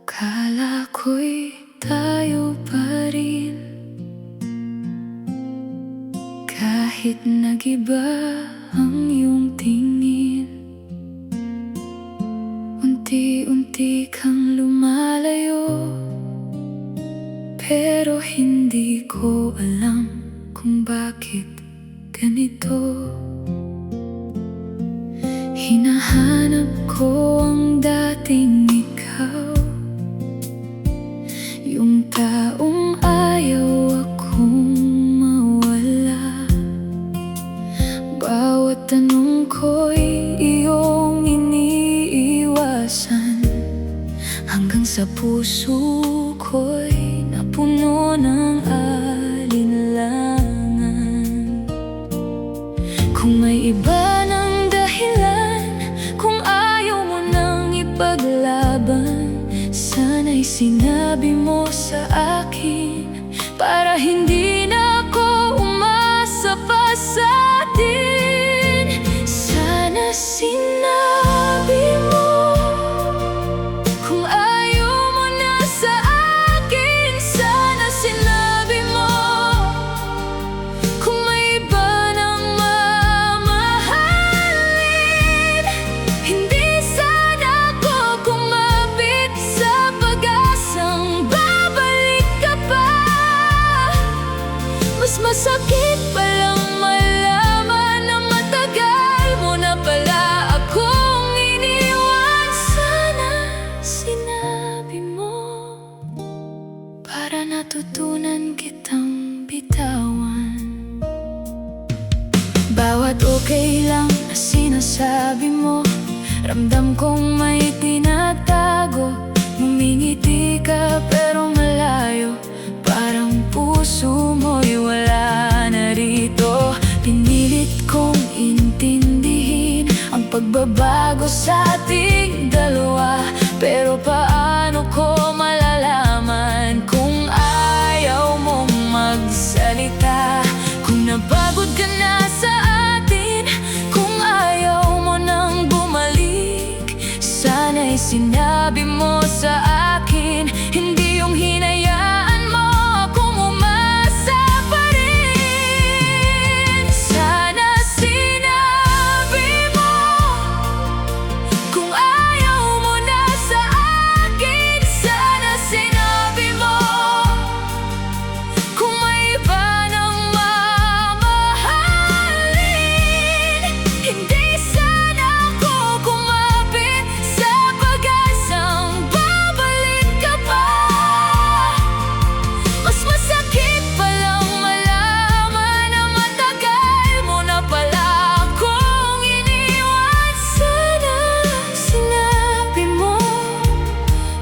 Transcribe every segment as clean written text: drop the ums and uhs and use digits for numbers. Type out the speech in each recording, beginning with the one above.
Akala ko'y tayo pa rin, kahit nag-iba ang iyong tingin. Unti-unti kang lumalayo, pero hindi ko alam kung bakit ganito. Hinahanap ko ang dating ikaw, yung taong ayaw akong mawala. Bawat tanong ko'y iyong iniiwasan, hanggang sa puso ko'y napuno ng alinlangan. Kung may iba ng dahilan, kung ayaw mo nang ipaglaban, sana'y sinabi mo sa akin, para hindi na ako umasa pa sa atin. Sana sinabi mo kung ayaw mo na sa akin. Sana sinabi mo kung may iba nang mamahalin. Hindi sana ako kumapit sa pag-asang babalik ka pa. Mas masakit palang malaman na matagal mo na pala akong iniwan. Sana sinabi mo, para natutunan kitang bitawan. Bawat okay lang na sinasabi mo, ramdam kong may tinatago. Ngumingiti ka pero malayo, parang puso mo'y wala na rito. Pinilit kong intindihin ang pagbabago sa ating dalawa, pero paano ko malalaman kung ayaw mong magsalita? Kung napagod ka na sa atin, kung ayaw mo nang bumalik, sana'y sinabi mo sa akin, hindi yung hinayaan mo akong umasa pa rin. Sana sinabi mo kung ayaw mo na sa akin. Sana sinabi mo kung may iba nang mamahalin. Hindi sana ako kumapit sa pag-asang babalik ka pa. Mas masakit palang malaman na matagal mo na pala akong iniwan. Sana sinabi mo,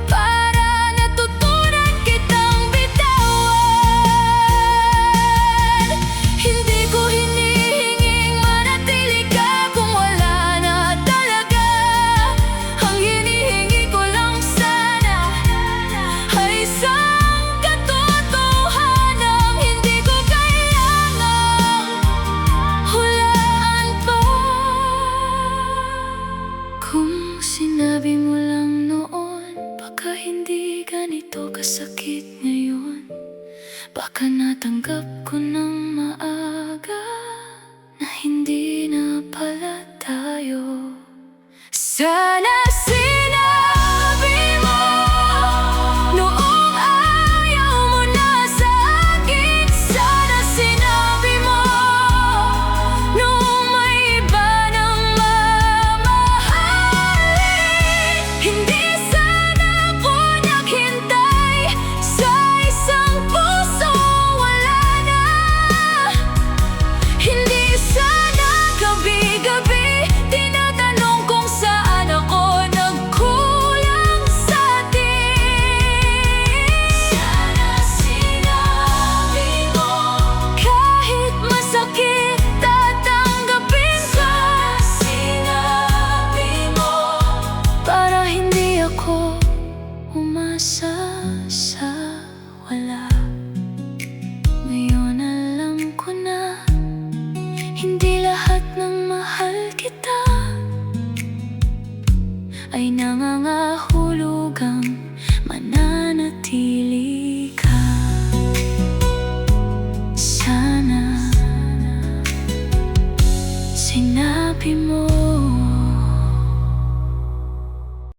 para natutunan kitang bitawan. Hindi ko hinihinging manatili ka kung wala na talaga. Ang hinihingi ko lang sana ay isang katotohanan. Hindi ko kailangang hulaan pa. Kung sinabi mo lang noon, baka hindi ganito kasakit ngayon. Baka natanggap ko ng maaga na hindi na pala tayo. Sana sinabi mo noong ayaw mo na sa akin. Sana sinabi mo noong may iba nang mamahalin. Hindi sana ako naghintay sa isang puso wala na. Hindi sana gabi-gabi tinatanong kung saan ako nagkulang sa atin. Sana sinabi mo kahit masakit tatanggapin ka. Sinabi mo para hindi ako umasa sa wala. Ngayon alam ko na hindi lahat ng mahal kita ay nangangahulugang sinabi mo